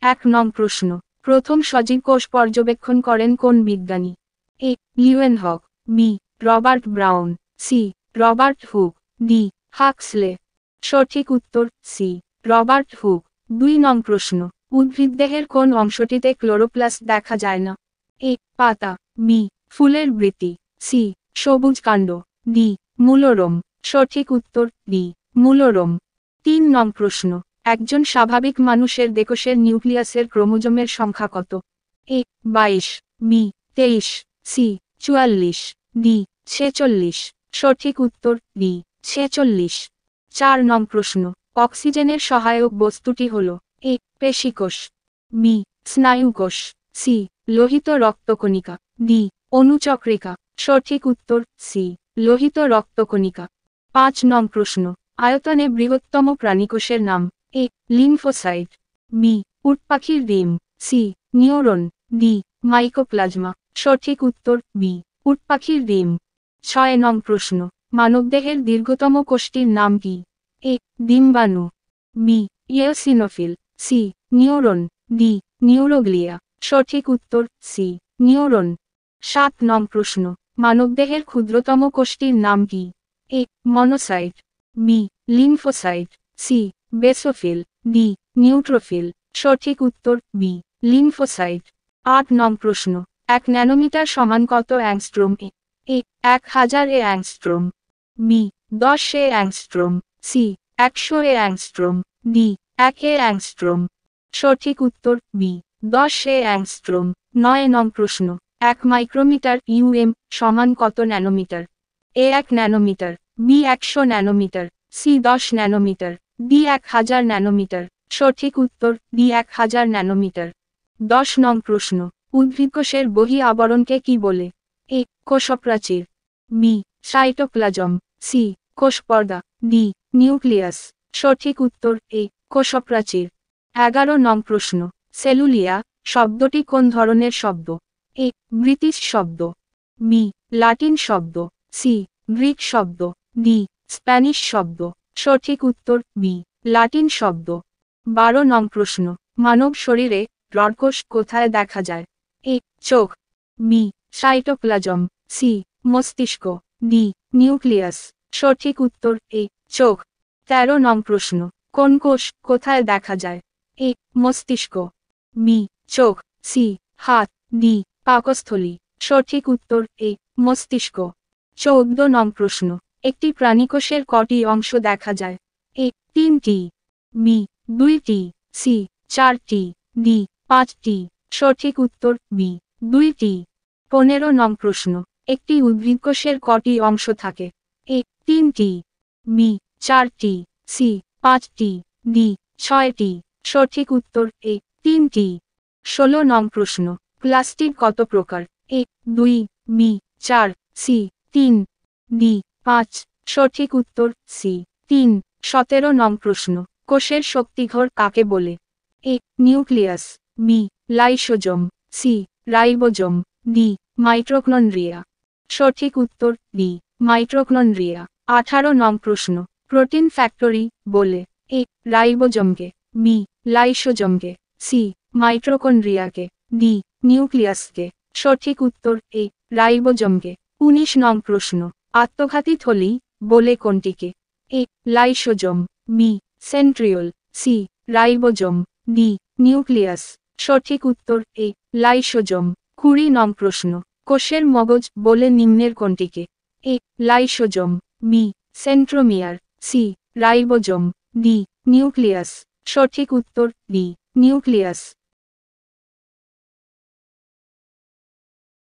এক নং প্রশ্ন, প্রথম সজীব কোষ পর্যবেক্ষণ করেন কোন বিজ্ঞানী? A Leeuwenhoek, B Robert Brown, C Robert Hooke, D Huxley. সঠিক উত্তর সি রবার্ট হুক। 2 নং প্রশ্ন, উদ্ভিদদেহের কোন অংশটিতে ক্লোরোপ্লাস্ট দেখা যায় না? এ পাতা, বি ফুলের বৃতি, সি সবুজ কাণ্ড, ডি মূলরোম। সঠিক উত্তর ডি মূলরোম। 3 নং প্রশ্ন, একজন স্বাভাবিক মানুষের দেহকোষের নিউক্লিয়াসের ক্রোমোজোমের সংখ্যা কত? এ 22, বি 23, সি 44, ডি 46। সঠিক উত্তর ডি 46। 4 নং প্রশ্ন, অক্সিজেনের সহায়ক বস্তুটি হল? এ পেশিকোষ, বি স্নায়ুকোষ, সি লোহিত রক্তকণিকা, ডি অনুচক্রিকা। সঠিক উত্তর সি লোহিত রক্তকণিকা। 5 নং প্রশ্ন, আয়তনে বৃহত্তম প্রাণীকোষের নাম? এ লিম্ফোসাইট, বি উটপাখির ডিম, সি নিউরন, ডি মাইকোপ্লাজমা। সঠিক উত্তর বি উটপাখির ডিম। 6 নং প্রশ্ন, মানবদেহের দীর্ঘতম কোষটির নাম কি? এ ডিম্বাণু, B eosinophil, C neuron, D neuroglia. সঠিক উত্তর সি নিউরন। 7 নং প্রশ্ন, মানবদেহের ক্ষুদ্রতম কোষটির নাম কি? A monocyte, B lymphocyte, C basophil, D neutrophil. সঠিক উত্তর বি লিম্ফোসাইট। 8 নং প্রশ্ন, 1 ন্যানোমিটার সমান কত angstrom? A 1000 angstrom, B 10 angstrom, C 100 angstrom, D 1 angstrom. সঠিক উত্তর বি 10 অ্যাংস্ট্রোম। 9 নং প্রশ্ন, 1 মাইক্রোমিটার ইউএম সমান কত nanometre? A 1 nanometre, B 100 nanometre, C 10 nanometre, D 1000 nanometre. সঠিক উত্তর ডি 1000 ন্যানোমিটার। 10 নং প্রশ্ন, উদ্ভিদকোষের বহি আবরণকে কি বলে? এ কোষপ্রাচীর, বি সাইটোপ্লাজম, সি কোষপর্দা, ডি নিউক্লিয়াস। সঠিক উত্তর এ কোষপ্রাচীর। 11 নং প্রশ্ন, সেলুলিয়া শব্দটি কোন ধরনের শব্দ? এ ব্রিটিশ শব্দ, বি লাতিন শব্দ, সি গ্রিক শব্দ, ডি স্প্যানিশ শব্দ। সঠিক উত্তর বি লাতিন শব্দ। 12 নং প্রশ্ন, মানব শরীরে রডকোষ কোথায় দেখা যায়? এ চোখ, বি সাইটোপ্লাজম, সি মস্তিষ্ক, ডি নিউক্লিয়াস। সঠিক উত্তর এ চোখ। 13 নং প্রশ্ন, কোন কোষ কোথায় দেখা যায়? এ মস্তিষ্ক, বি চোখ, সি হাত, ডি পাকস্থলী। সঠিক উত্তর এ মস্তিষ্ক। 14 নং প্রশ্ন, একটি প্রাণীকোষের কটি অংশ দেখা যায়? এ 3টি, বি 2টি, সি 4টি, ডি 5টি। সঠিক উত্তর বি 2টি। 15 নং প্রশ্ন, একটি উদ্ভিদকোষের কটি অংশ থাকে? এ 3টি, বি 4টি, সি 5টি, ডি 6টি। সঠিক উত্তর এ 3টি। 16 নং প্রশ্ন, প্লাস্টিড কত প্রকার? এ 2, বি 4, সি 3, ডি 5। সঠিক উত্তর সি 3। 17 নং প্রশ্ন, কোষের শক্তিঘর কাকে বলে? A nucleus, B lysosome, C ribosome, D mitochondria. সঠিক উত্তর ডি মাইটোকন্ড্রিয়া। 18 নং প্রশ্ন, প্রোটিন ফ্যাক্টরি বলে? এ রাইবোজোমকে, বি লাইসোজোমকে, সি মাইটোকন্ড্রিয়াকে, ডি নিউক্লিয়াসকে। সঠিক উত্তর এ রাইবোজোমকে। 19 নং প্রশ্ন, আত্মঘাতী থলি বলে কোনটিকে? A lysosome, B centriole, C ribosome, D nucleus. সঠিক উত্তর এ লাইসোজোম। 20 নং প্রশ্ন, কোষের মগজ বলে নিম্নের কোনটিকে? A lysosome, B centromere, C ribosome, D nucleus. সঠিক উত্তর ডি নিউক্লিয়াস।